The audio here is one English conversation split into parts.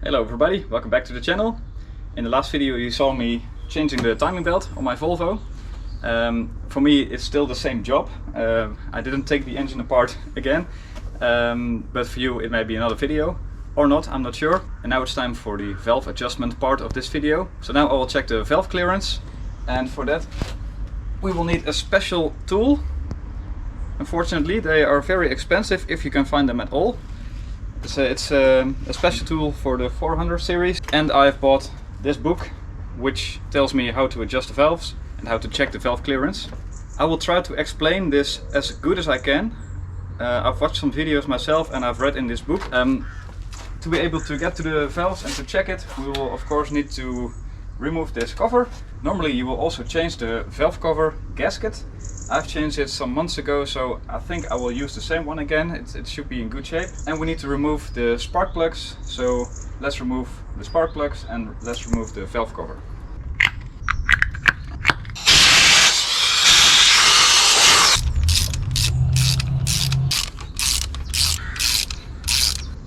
Hello everybody, welcome back to the channel. In the last video you saw me changing the timing belt on my Volvo. For me it's still the same job. I didn't take the engine apart again, but for you it may be another video or not, I'm not sure. And now it's time for the valve adjustment part of this video. So now I will check the valve clearance, and for that we will need a special tool. Unfortunately they are very expensive if you can find them at all. It's a special tool for the 400 series, and I've bought this book which tells me how to adjust the valves and how to check the valve clearance. I will try to explain this as good as I can. I've watched some videos myself and I've read in this book. To be able to get to the valves and to check it, we will of course need to remove this cover. Normally you will also change the valve cover gasket. I've changed it some months ago, so I think I will use the same one again. It should be in good shape. And we need to remove the spark plugs, so let's remove the spark plugs and let's remove the valve cover.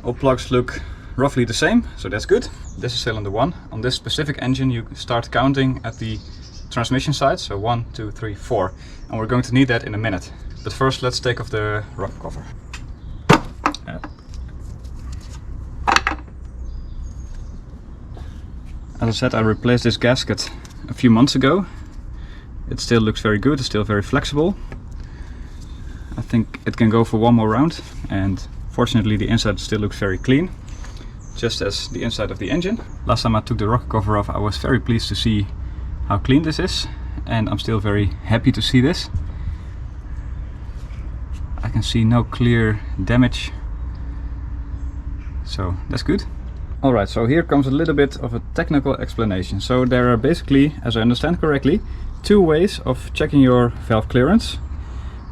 All plugs look roughly the same, so that's good. This is cylinder 1. On this specific engine you start counting at the transmission side, so 1, 2, 3, 4, and we're going to need that in a minute. But first let's take off the rocker cover. As I said, I replaced this gasket a few months ago. It still looks very good, it's still very flexible. I think it can go for one more round, and fortunately the inside still looks very clean, just as the inside of the engine. Last time I took the rocker cover off, I was very pleased to see how clean this is, and I'm still very happy to see this. I can see no clear damage, so that's good. Alright, so here comes a little bit of a technical explanation. So there are basically, as I understand correctly, two ways of checking your valve clearance.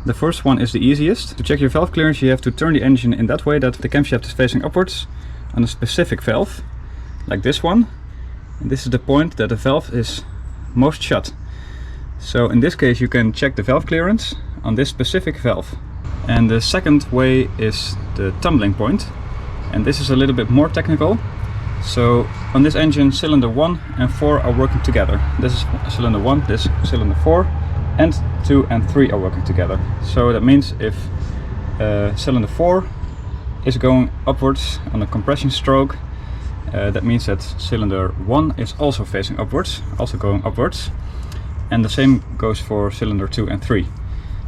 The first one is the easiest. To check your valve clearance you have to turn the engine in that way that the camshaft is facing upwards on a specific valve, like this one. And this is the point that the valve is most shut. So in this case you can check the valve clearance on this specific valve. And the second way is the tumbling point, and this is a little bit more technical. So on this engine cylinder 1 and 4 are working together. This is cylinder 1, this cylinder 4, and 2 and 3 are working together. So that means if cylinder 4 is going upwards on a compression stroke, that means that cylinder 1 is also facing upwards, also going upwards, and the same goes for cylinder 2 and 3.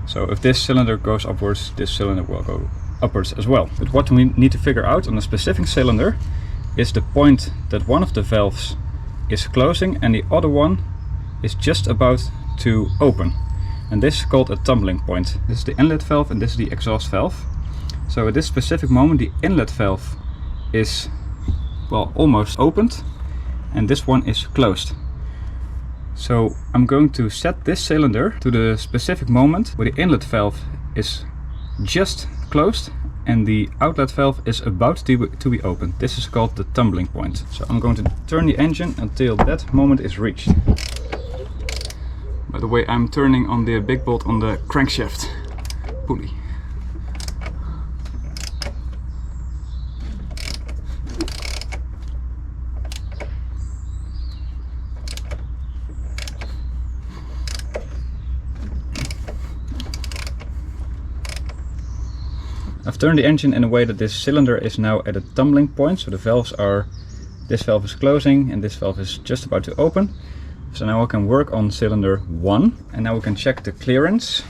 So if this cylinder goes upwards, this cylinder will go upwards as well. But what we need to figure out on a specific cylinder is the point that one of the valves is closing and the other one is just about to open. And this is called a tumbling point. This is the inlet valve and this is the exhaust valve. So at this specific moment the inlet valve is, well, almost opened, and this one is closed. So I'm going to set this cylinder to the specific moment where the inlet valve is just closed and the outlet valve is about to be opened. This is called the tumbling point. So I'm going to turn the engine until that moment is reached. By the way, I'm turning on the big bolt on the crankshaft pulley. I've turned the engine in a way that this cylinder is now at a tumbling point, so the valves are, this valve is closing and this valve is just about to open. So now I can work on cylinder 1, and now we can check the clearance,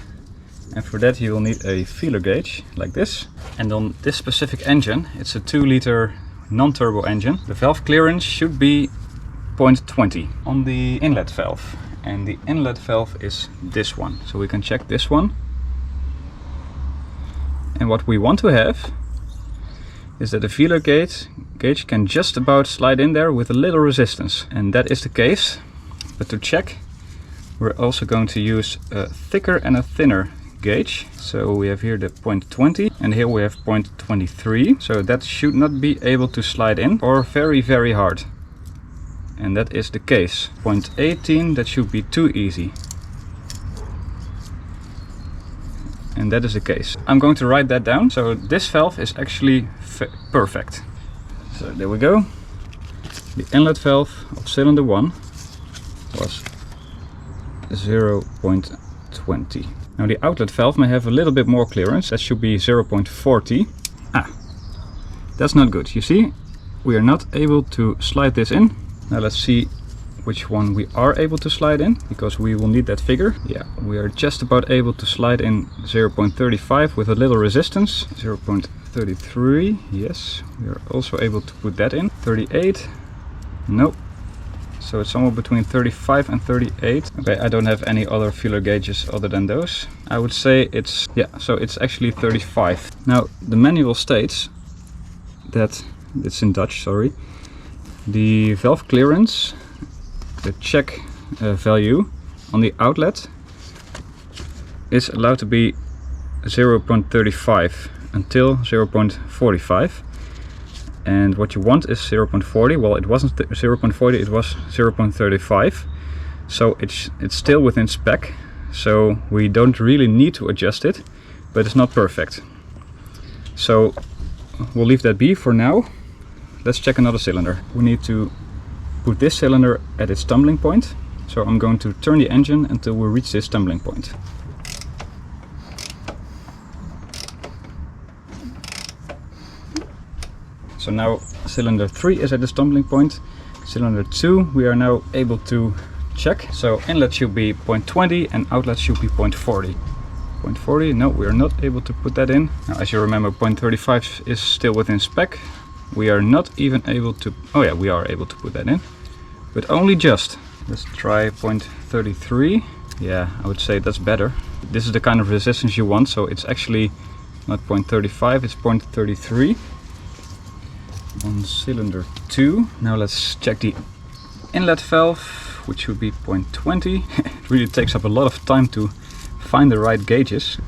and for that you will need a feeler gauge like this. And on this specific engine, it's a 2-liter non-turbo engine, the valve clearance should be 0.20 on the inlet valve, and the inlet valve is this one, so we can check this one. And what we want to have is that the feeler gauge can just about slide in there with a little resistance, and that is the case. But to check, we're also going to use a thicker and a thinner gauge. So we have here the 0.20 and here we have 0.23. So that should not be able to slide in, or very, very hard. And that is the case. 0.18, that should be too easy. And that is the case. I'm going to write that down. So this valve is actually perfect. So there we go. The inlet valve of cylinder 1 was 0.20. Now the outlet valve may have a little bit more clearance, that should be 0.40. That's not good. You see, we are not able to slide this in. Now let's see which one we are able to slide in, because we will need that figure. Yeah, we are just about able to slide in 0.35 with a little resistance. 0.33, yes, we are also able to put that in. 38, nope. So it's somewhere between 35 and 38. Okay, I don't have any other feeler gauges other than those. I would say it's, yeah, so it's actually 35. Now the manual states that, it's in Dutch, sorry, the valve clearance, the check value on the outlet is allowed to be 0.35 until 0.45. And what you want is 0.40. Well, it wasn't 0.40, it was 0.35. So it's still within spec. So we don't really need to adjust it, but it's not perfect. So we'll leave that be for now. Let's check another cylinder. We need to put this cylinder at its tumbling point. So I'm going to turn the engine until we reach this tumbling point. So now cylinder 3 is at the tumbling point. Cylinder 2 we are now able to check. So inlet should be 0.20 and outlet should be 0.40. 0.40, no, we are not able to put that in. Now, as you remember, 0.35 is still within spec. We are not even able to, oh yeah, we are able to put that in, but only just. Let's try 0.33. Yeah, I would say that's better. This is the kind of resistance you want, so it's actually not 0.35, it's 0.33. On cylinder 2. Now let's check the inlet valve, which should be 0.20. It really takes up a lot of time to find the right gauges.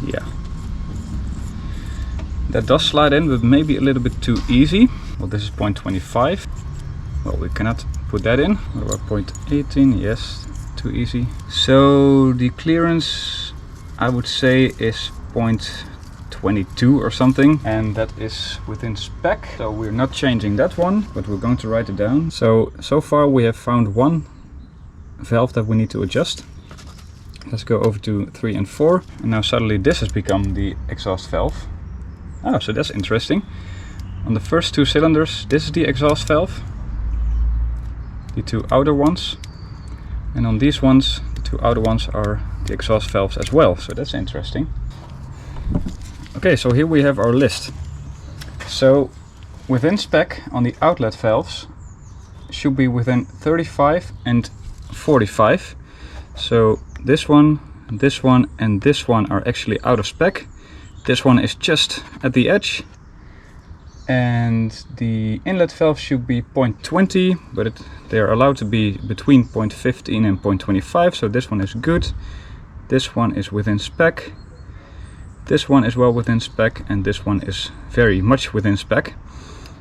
Yeah. That does slide in, but maybe a little bit too easy. Well, this is 0.25. Well, we cannot put that in. What about 0.18? Yes, too easy. So the clearance, I would say, is 0.22 or something, and that is within spec. So we're not changing that one, but we're going to write it down. So far we have found one valve that we need to adjust. Let's go over to 3 and 4, and now suddenly this has become the exhaust valve. Oh, so that's interesting. On the first 2 cylinders, this is the exhaust valve, the 2 outer ones, and on these ones, the 2 outer ones are the exhaust valves as well. So that's interesting. Okay, so here we have our list. So within spec on the outlet valves should be within 35 and 45. So this one, and this one are actually out of spec. This one is just at the edge. And the inlet valve should be 0.20, but they are allowed to be between 0.15 and 0.25. So this one is good. This one is within spec. This one is well within spec, and this one is very much within spec.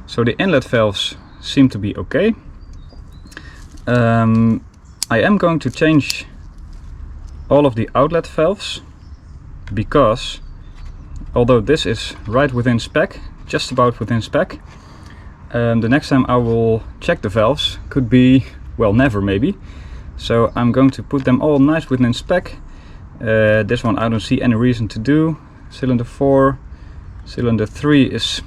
So the inlet valves seem to be okay. I am going to change all of the outlet valves, because although this is right within spec, just about within spec, the next time I will check the valves could be, well, never maybe. So I'm going to put them all nice within spec. This one I don't see any reason to do. Cylinder 4, cylinder 3 is,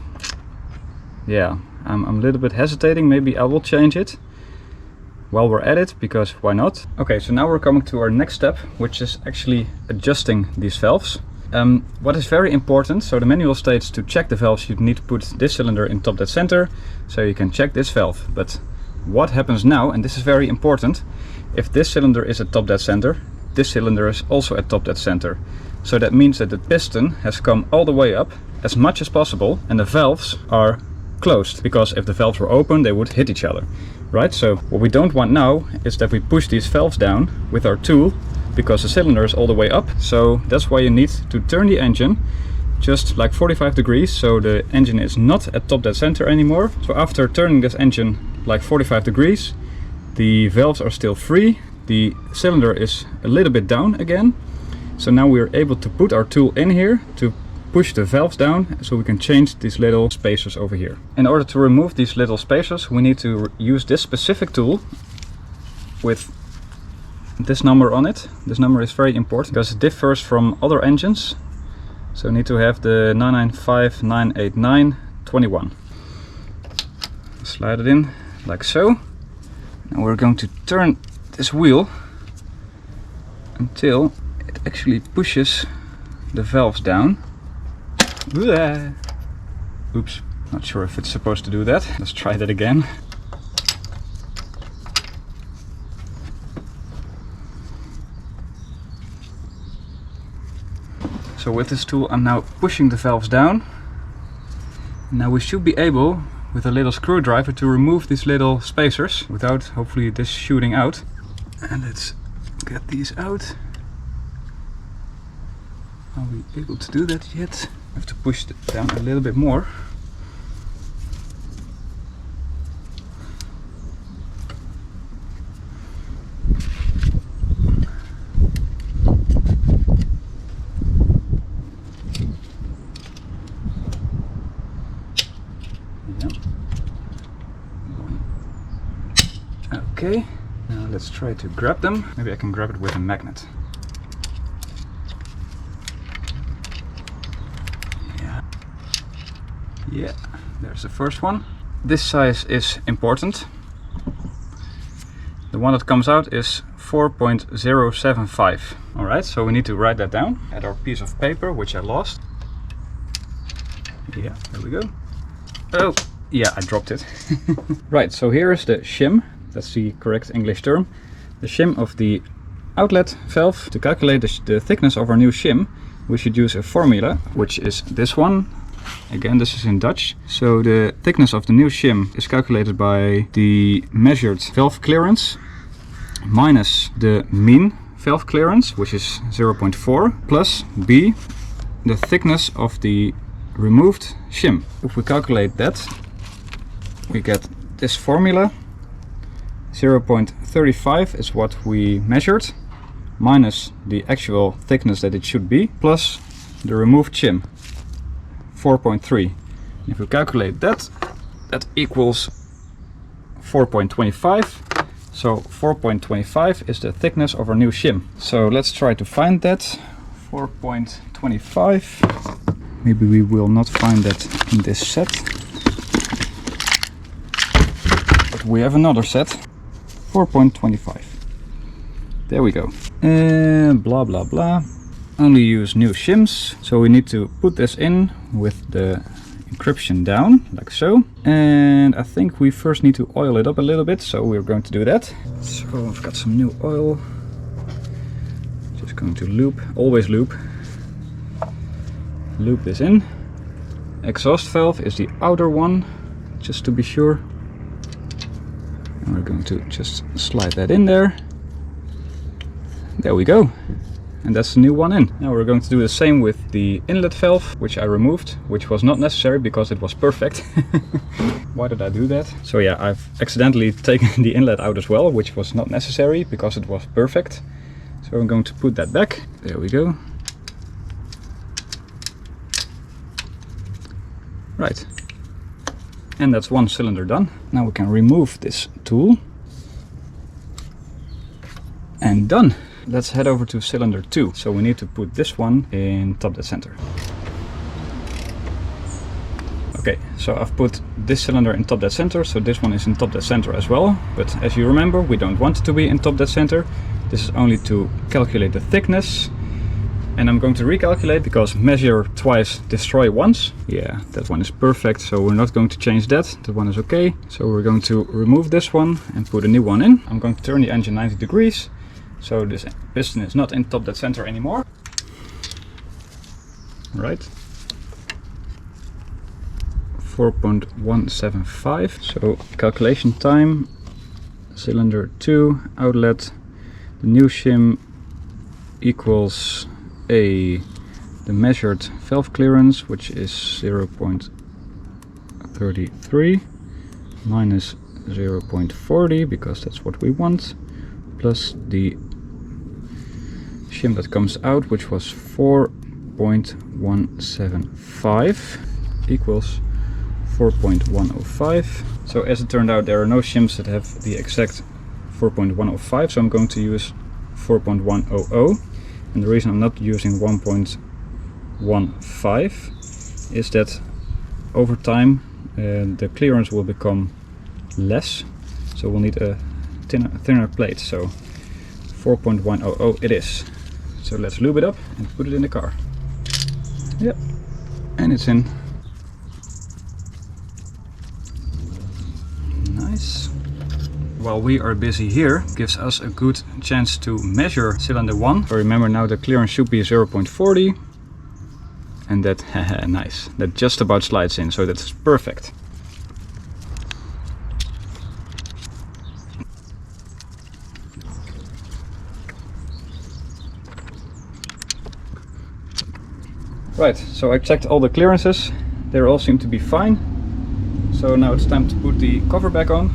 yeah, I'm a little bit hesitating. Maybe I will change it while we're at it, because why not? Okay, so now we're coming to our next step, which is actually adjusting these valves. What is very important, so the manual states to check the valves you need to put this cylinder in top dead center, so you can check this valve. But what happens now, and this is very important, if this cylinder is at top dead center, this cylinder is also at top dead center. So that means that the piston has come all the way up as much as possible, and the valves are closed, because if the valves were open they would hit each other, right? So what we don't want now is that we push these valves down with our tool, because the cylinder is all the way up. So that's why you need to turn the engine just like 45 degrees, so the engine is not at top dead center anymore. So after turning this engine like 45 degrees, the valves are still free, the cylinder is a little bit down again. So now we're able to put our tool in here to push the valves down so we can change these little spacers over here. In order to remove these little spacers, we need to use this specific tool with this number on it. This number is very important because it differs from other engines. So we need to have the 99598921. Slide it in like so. And we're going to turn this wheel until it actually pushes the valves down. Oops, not sure if it's supposed to do that. Let's try that again. So with this tool I'm now pushing the valves down. Now we should be able, with a little screwdriver, to remove these little spacers without hopefully this shooting out. And let's get these out. Are we able to do that yet? I have to push it down a little bit more. Okay, now let's try to grab them. Maybe I can grab it with a magnet. Yeah, there's the first one. This size is important. The one that comes out is 4.075. Alright, so we need to write that down at our piece of paper, which I lost. Yeah, there we go. Oh, yeah, I dropped it. Right, so here is the shim. That's the correct English term. The shim of the outlet valve. To calculate the thickness of our new shim, we should use a formula, which is this one. Again, this is in Dutch. So the thickness of the new shim is calculated by the measured valve clearance minus the mean valve clearance, which is 0.4, plus B, the thickness of the removed shim. If we calculate that, we get this formula. 0.35 is what we measured, minus the actual thickness that it should be, plus the removed shim, 4.3. If we calculate that, that equals 4.25. So 4.25 is the thickness of our new shim. So let's try to find that. 4.25. Maybe we will not find that in this set. But we have another set. 4.25. There we go. And blah blah blah. Only use new shims. So we need to put this in with the encryption down, like so. And I think we first need to oil it up a little bit, so we're going to do that. So I've got some new oil. Just going to loop, always loop. Loop this in. Exhaust valve is the outer one, just to be sure. And we're going to just slide that in there. There we go. And that's the new one in. Now we're going to do the same with the inlet valve, which I removed, which was not necessary because it was perfect. Why did I do that? So yeah, I've accidentally taken the inlet out as well, which was not necessary because it was perfect. So I'm going to put that back. There we go. Right. And that's one cylinder done. Now we can remove this tool. And done. Let's head over to cylinder 2. So we need to put this one in top dead center. Okay, so I've put this cylinder in top dead center, so this one is in top dead center as well. But as you remember, we don't want it to be in top dead center. This is only to calculate the thickness. And I'm going to recalculate because measure twice, destroy once. Yeah, that one is perfect, so we're not going to change that. That one is okay. So we're going to remove this one and put a new one in. I'm going to turn the engine 90 degrees. So this piston is not in top dead center anymore. Right. 4.175. So calculation time. Cylinder 2, outlet. The new shim equals the measured valve clearance, which is 0.33 minus 0.40, because that's what we want, plus the shim that comes out, which was 4.075. 4.175 equals 4.105. So as it turned out, there are no shims that have the exact 4.105, so I'm going to use 4.100. And the reason I'm not using 1.15 is that over time the clearance will become less, so we'll need a thinner plate. So 4.100 it is. So let's lube it up and put it in the car. Yep, and it's in. Nice. While we are busy here, gives us a good chance to measure cylinder 1. So remember, now the clearance should be 0.40, and that, nice, that just about slides in, so that's perfect. Right, so I checked all the clearances, they all seem to be fine. So now it's time to put the cover back on.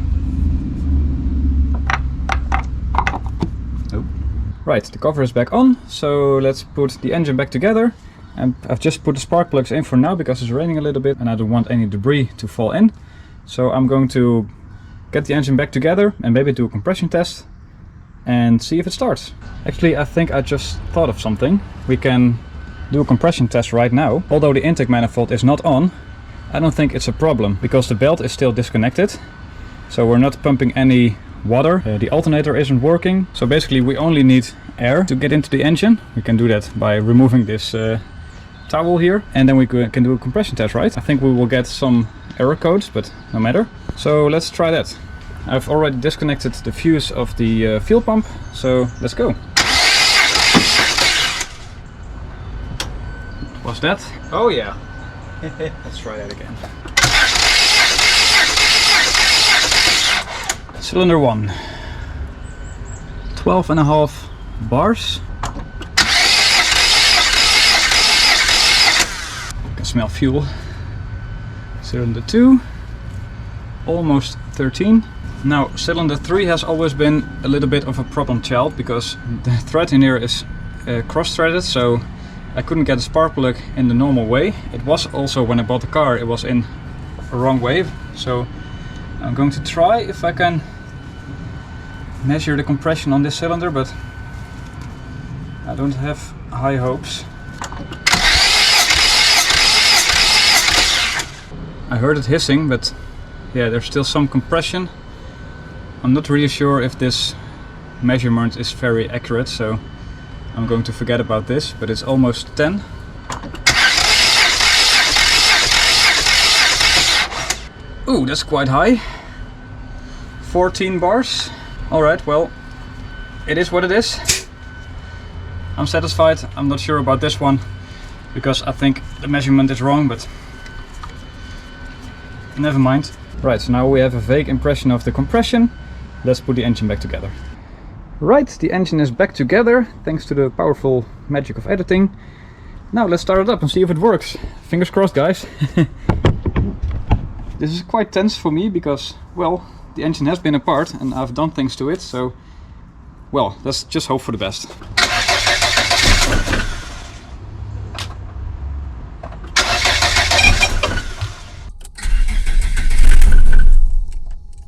Oh. Right, the cover is back on, so let's put the engine back together. And I've just put the spark plugs in for now because it's raining a little bit and I don't want any debris to fall in. So I'm going to get the engine back together and maybe do a compression test and see if it starts. Actually, I think I just thought of something. We can do a compression test right now. Although the intake manifold is not on, I don't think it's a problem because the belt is still disconnected. So we're not pumping any water. The alternator isn't working. So basically we only need air to get into the engine. We can do that by removing this towel here, and then we can do a compression test, right? I think we will get some error codes, but no matter. So let's try that. I've already disconnected the fuse of the fuel pump, so let's go. What's that? Oh yeah. Let's try that again. Cylinder 1. 12.5 bars. I can smell fuel. Cylinder 2. Almost 13. Now cylinder 3 has always been a little bit of a problem child because the thread in here is cross-threaded, so I couldn't get a spark plug in the normal way. It was also, when I bought the car, it was in a wrong way. So I'm going to try if I can measure the compression on this cylinder, but I don't have high hopes. I heard it hissing, but yeah, there's still some compression. I'm not really sure if this measurement is very accurate, so I'm going to forget about this, but it's almost 10. Ooh, that's quite high. 14 bars. Alright, well, it is what it is. I'm satisfied. I'm not sure about this one because I think the measurement is wrong, but never mind. Right, so now we have a vague impression of the compression. Let's put the engine back together. Right, the engine is back together thanks to the powerful magic of editing. Now let's start it up and see if it works. Fingers crossed, guys. This is quite tense for me because, well, the engine has been apart and I've done things to it, so, well, let's just hope for the best.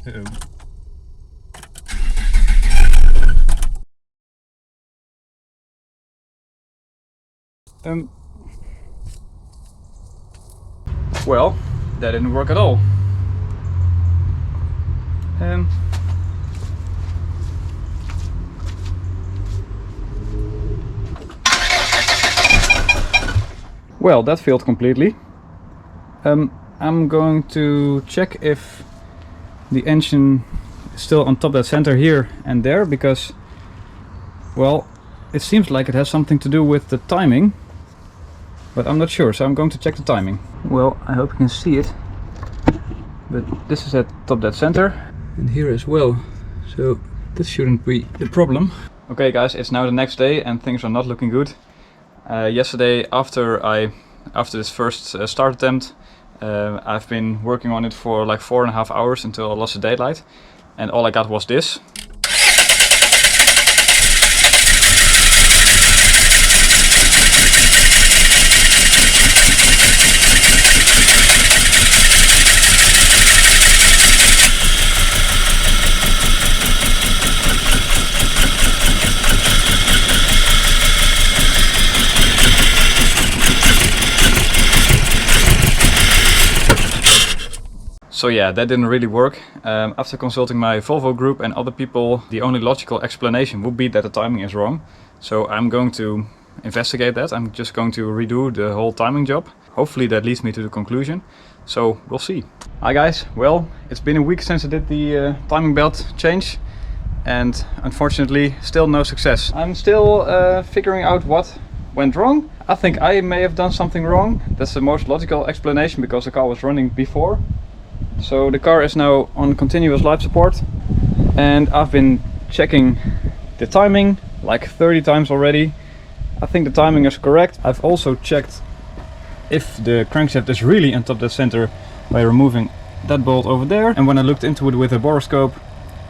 Uh-oh. Well, that didn't work at all. Well, that failed completely. I'm going to check if the engine is still on top of that center here and there, because, well, it seems like it has something to do with the timing, but I'm not sure, so I'm going to check the timing. Well, I hope you can see it, but this is at top dead center and here as well, so this shouldn't be the problem. Okay guys, it's now the next day and things are not looking good. Yesterday, after this first start attempt, I've been working on it for like 4.5 hours until I lost the daylight, and all I got was this. So yeah, that didn't really work. After consulting my Volvo group and other people, the only logical explanation would be that the timing is wrong. So I'm going to investigate that. I'm just going to redo the whole timing job. Hopefully that leads me to the conclusion. So we'll see. Hi guys, well, it's been a week since I did the timing belt change. And unfortunately, still no success. I'm still figuring out what went wrong. I think I may have done something wrong. That's the most logical explanation because the car was running before. So the car is now on continuous life support. And I've been checking the timing like 30 times already. I think the timing is correct. I've also checked if the crankshaft is really on top dead center by removing that bolt over there. And when I looked into it with a borescope,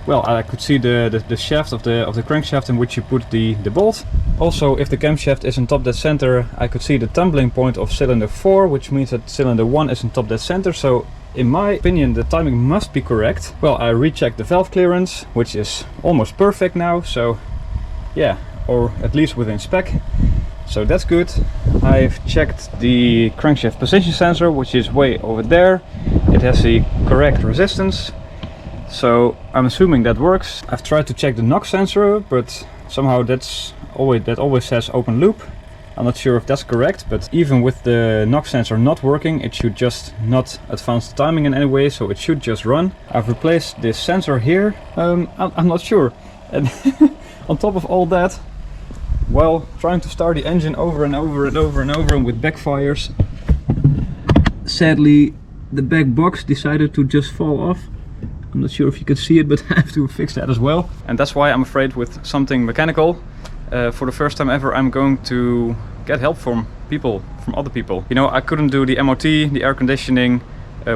well, I could see the shaft of the crankshaft in which you put the bolt. Also, if the camshaft is in top dead center, I could see the tumbling point of cylinder 4, which means that cylinder 1 is in top dead center. So in my opinion, the timing must be correct. Well, I rechecked the valve clearance, which is almost perfect now. So yeah, or at least within spec. So that's good. I've checked the crankshaft position sensor, which is way over there. It has the correct resistance. So I'm assuming that works. I've tried to check the knock sensor, but somehow that always says open loop. I'm not sure if that's correct, but even with the knock sensor not working, it should just not advance the timing in any way, so it should just run. I've replaced this sensor here. I'm not sure. And on top of all that, while trying to start the engine over and over and over and over and with backfires, sadly the back box decided to just fall off. I'm not sure if you can see it, but I have to fix that as well. And that's why I'm afraid with something mechanical, for the first time ever, I'm going to get help from other people. You know, I couldn't do the MOT, the air conditioning,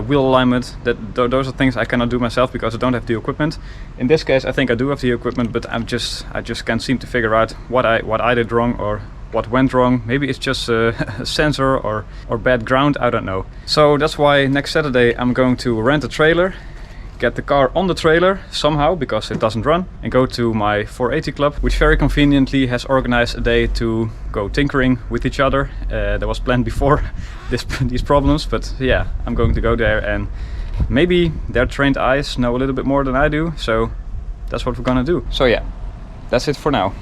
wheel alignment. Those are things I cannot do myself because I don't have the equipment. In this case, I think I do have the equipment, but I just can't seem to figure out what I did wrong or what went wrong. Maybe it's just a sensor or bad ground, I don't know. So that's why next Saturday I'm going to rent a trailer, get the car on the trailer somehow because it doesn't run, and go to my 480 club, which very conveniently has organized a day to go tinkering with each other. That was planned before these problems, but yeah, I'm going to go there and maybe their trained eyes know a little bit more than I do, so that's what we're gonna do. So yeah, that's it for now.